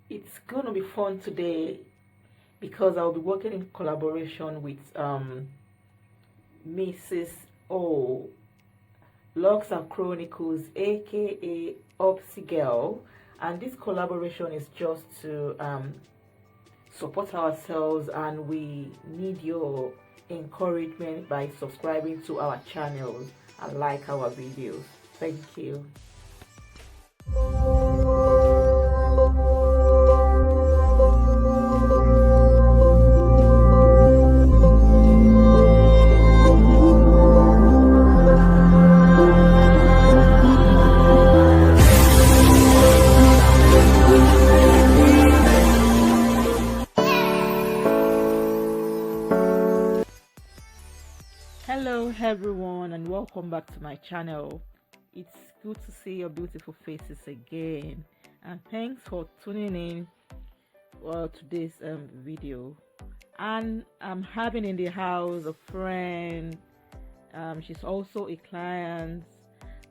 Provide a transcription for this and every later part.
It's gonna be fun today because I'll be working in collaboration with Mrs. O, Locsnchronichles, aka Upsy Girl, and this collaboration is just to support ourselves, and we need your encouragement by subscribing to our channels and like our videos. Thank you. Hello everyone, and welcome back to my channel. It's good to see your beautiful faces again, and thanks for tuning in today's video. And I'm having in the house a friend. She's also a client.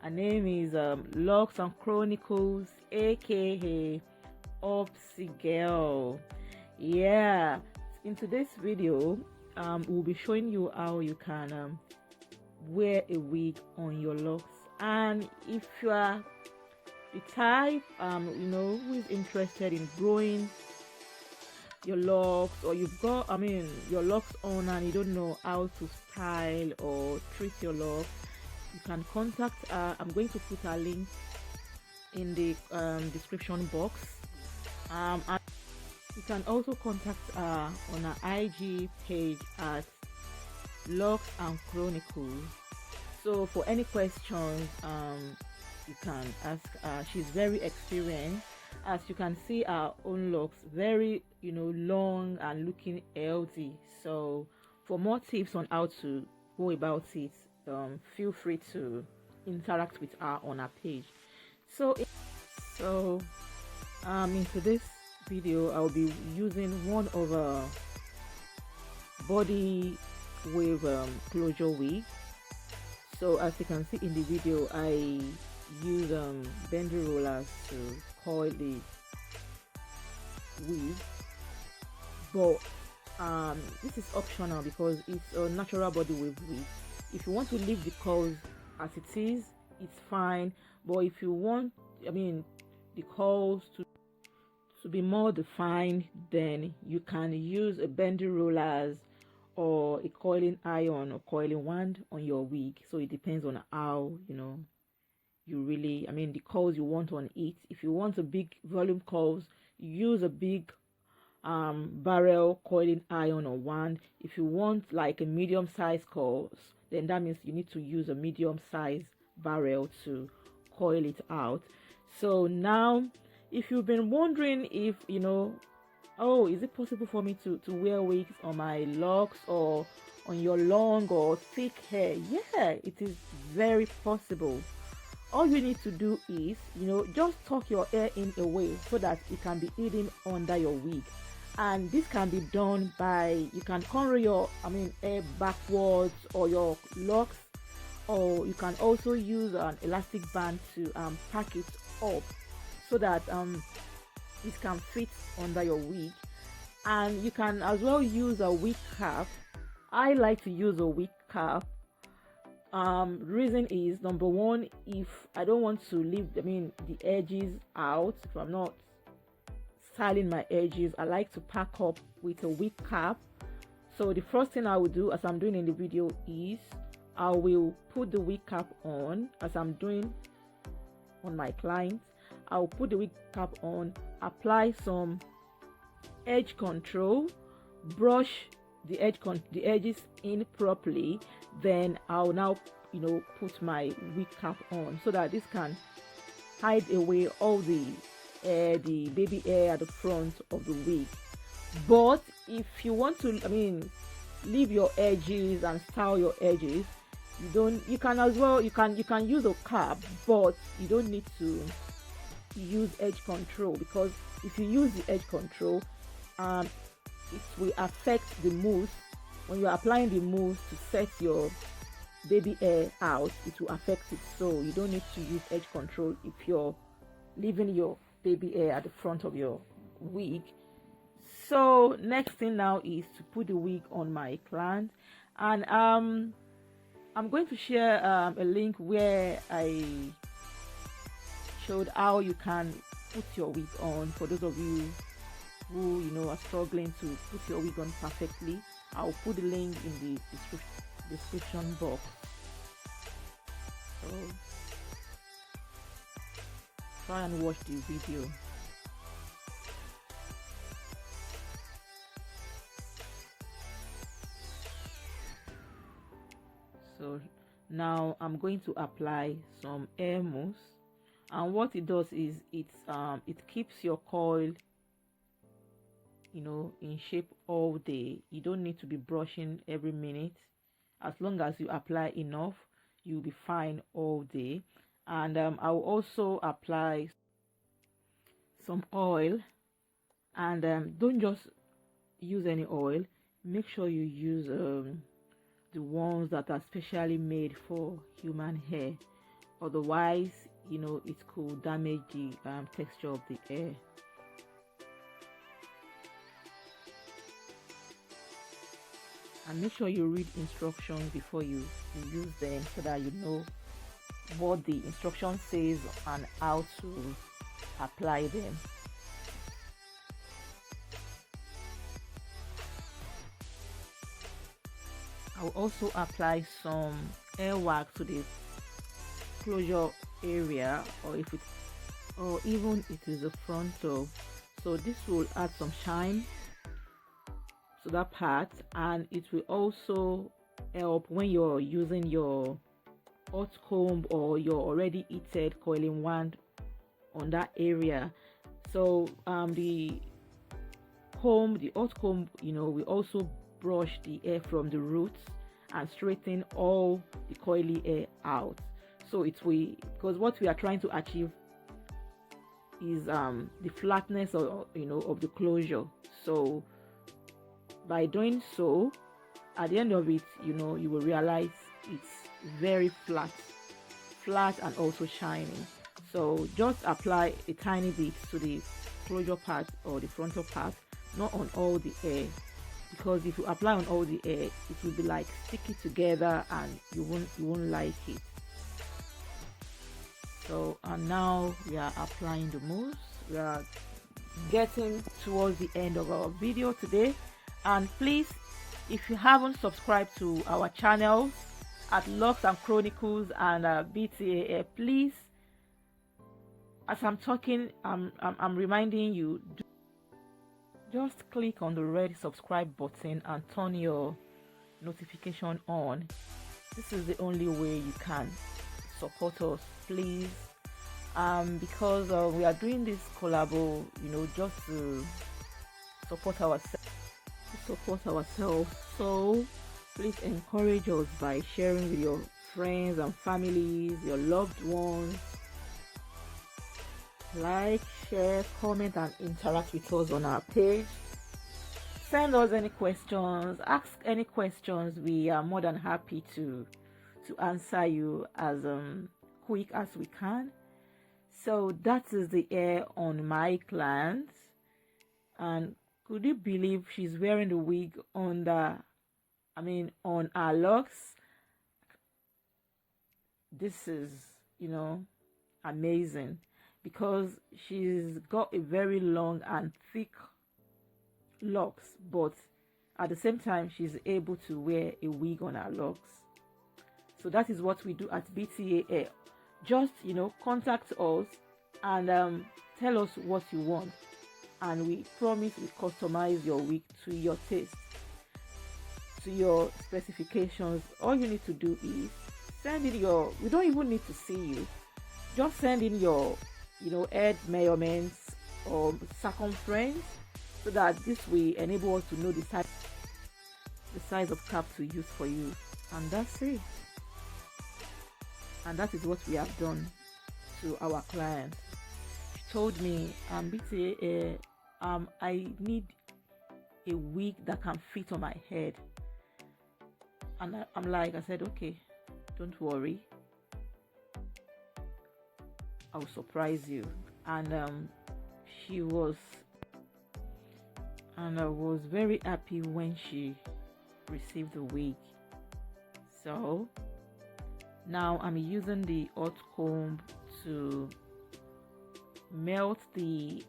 Her name is Locsnchronichles, aka Upsy Girl. Yeah, in today's video we'll be showing you how you can wear a wig on your locks. And if you are the type who is interested in growing your locks, or you've got your locks on and you don't know how to style or treat your locks, you can contact I'm going to put a link in the description box, and you can also contact on our IG page at Locsnchronichles. So for any questions, you can ask. She's very experienced. As you can see, our own locks very long and looking healthy. So for more tips on how to go about it, feel free to interact with her on our page. So into this video, I'll be using one of a body wave closure wig. So as you can see in the video, I use bendy rollers to coil the wig, but this is optional because it's a natural body wave wig. If you want to leave the curls as it is, it's fine, but if you want the curls to be more defined, then you can use a bendy rollers or a coiling iron or coiling wand on your wig. So it depends on how you really the curls you want on it. If you want a big volume curls, use a big barrel coiling iron or wand. If you want like a medium size curls, then that means you need to use a medium size barrel to coil it out. So now, if you've been wondering if oh, is it possible for me to wear wigs on my locks or on your long or thick hair? Yeah, it is very possible. All you need to do is just tuck your hair in a way so that it can be hidden under your wig. And this can be done by, you can cornrow your hair backwards or your locks, or you can also use an elastic band to pack it up so that it can fit under your wig. And you can as well use a wig cap. I like to use a wig cap. Reason is, number one, if I don't want to leave the edges out, if I'm not styling my edges, I like to pack up with a wig cap. So the first thing I will do, as I'm doing in the video, is I will put the wig cap on, as I'm doing on my clients. I'll put the wig cap on, apply some edge control, brush the edges in properly. Then I'll now put my wig cap on so that this can hide away all the baby hair at the front of the wig. But if you want to leave your edges and style your edges, you can as well, you can use a cap, but you don't need to use edge control, because if you use the edge control, it will affect the mousse. When you're applying the mousse to set your baby hair out, it will affect it. So you don't need to use edge control if you're leaving your baby hair at the front of your wig. So next thing now is to put the wig on my client, and I'm going to share a link where I showed how you can put your wig on for those of you who are struggling to put your wig on perfectly. I'll put the link in the description box. So try and watch the video. So now I'm going to apply some hair mousse, and what it does is it keeps your coil in shape all day. You don't need to be brushing every minute. As long as you apply enough, you'll be fine all day. And I will also apply some oil, and don't just use any oil. Make sure you use the ones that are specially made for human hair, otherwise it could damage the texture of the hair. And make sure you read instructions before you use them, so that you know what the instruction says and how to apply them. I'll also apply some hair wax to the closure area, or even it is the frontal. So this will add some shine to that part, and it will also help when you're using your hot comb or your already heated coiling wand on that area. So the hot comb will also brush the hair from the roots and straighten all the coily hair out. So because what we are trying to achieve is the flatness of the closure. So by doing so, at the end of it, you will realize it's very flat and also shining. So just apply a tiny bit to the closure part or the frontal part, not on all the hair, because if you apply on all the hair, it will be like sticky together and you won't like it. So, and now we are applying the mousse. We are getting towards the end of our video today, and please, if you haven't subscribed to our channels at Locsnchronichles and BTA, please, as I'm talking, I'm reminding you, just click on the red subscribe button and turn your notification on. This is the only way you can support us, please, because we are doing this collabo just to support ourselves. So please encourage us by sharing with your friends and families, your loved ones. Like, share, comment, and interact with us on our page. Send us any questions, ask any questions. We are more than happy to answer you as quick as we can. So that is the hair on my client, and could you believe she's wearing the wig on our locks? This is amazing, because she's got a very long and thick locks, but at the same time she's able to wear a wig on her locks. So that is what we do at BTA Hair. Just contact us and tell us what you want, and we promise we customize your wig to your taste, to your specifications. All you need to do is send in we don't even need to see you, just send in your head measurements or circumference, so that this will enable us to know the size of cap to use for you. And that's it. And that is what we have done to our client. She told me, BTA, I need a wig that can fit on my head. And I said, okay, don't worry, I'll surprise you. And she was and I was very happy when she received the wig. So now I'm using the hot comb to melt the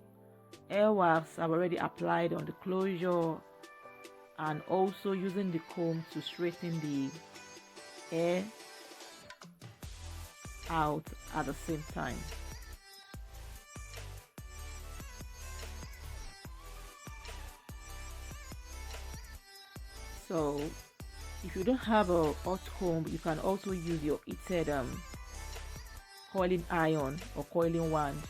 hair wax I've already applied on the closure, and also using the comb to straighten the hair out at the same time. So if you don't have a hot comb, you can also use your heated coiling iron or coiling wand.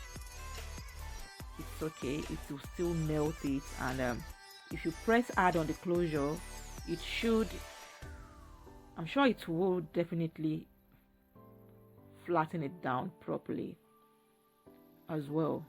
It's okay, it will still melt it, and if you press hard on the closure, it should, I'm sure it will definitely flatten it down properly as well.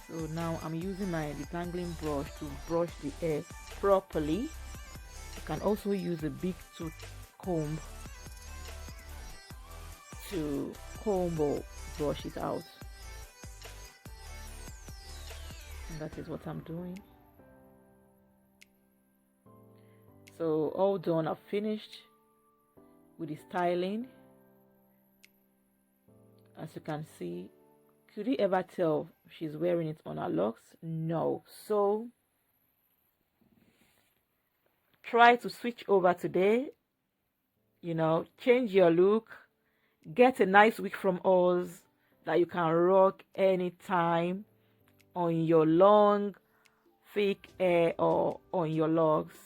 So now I'm using my detangling brush to brush the hair properly. You can also use a big tooth comb to comb or brush it out. And that is what I'm doing. So all done, I've finished with the styling. As you can see, could you ever tell she's wearing it on her locks? No. So try to switch over today, change your look, get a nice wig from us that you can rock anytime on your long thick hair or on your locks.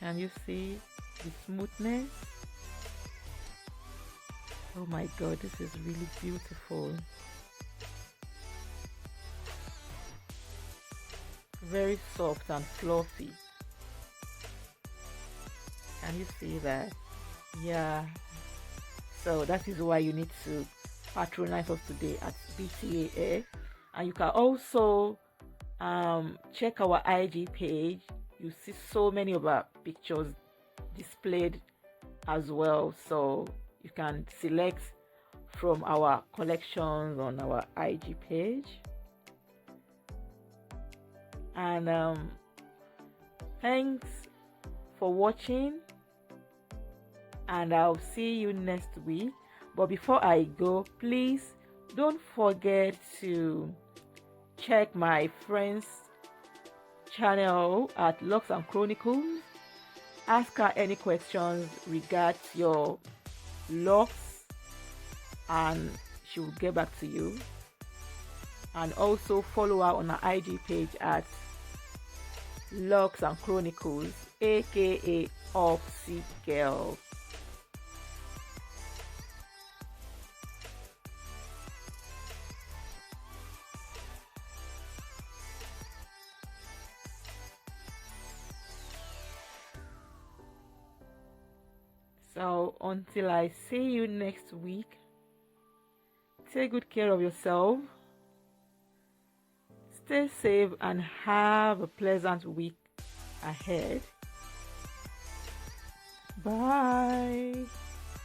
Can you see the smoothness? Oh my god, this is really beautiful. Very soft and fluffy. Can you see that? Yeah. So that is why you need to patronize us today at BTA Hair. And you can also check our IG page. You see so many of our pictures displayed as well, so you can select from our collections on our IG page. And thanks for watching, and I'll see you next week. But before I go, please don't forget to check my friend's channel at Locsnchronichles. Ask her any questions regards your locks and she will get back to you. And also follow her on her IG page at Locsnchronichles, aka Opsy Girl. So until I see you next week, take good care of yourself, stay safe, and have a pleasant week ahead. Bye.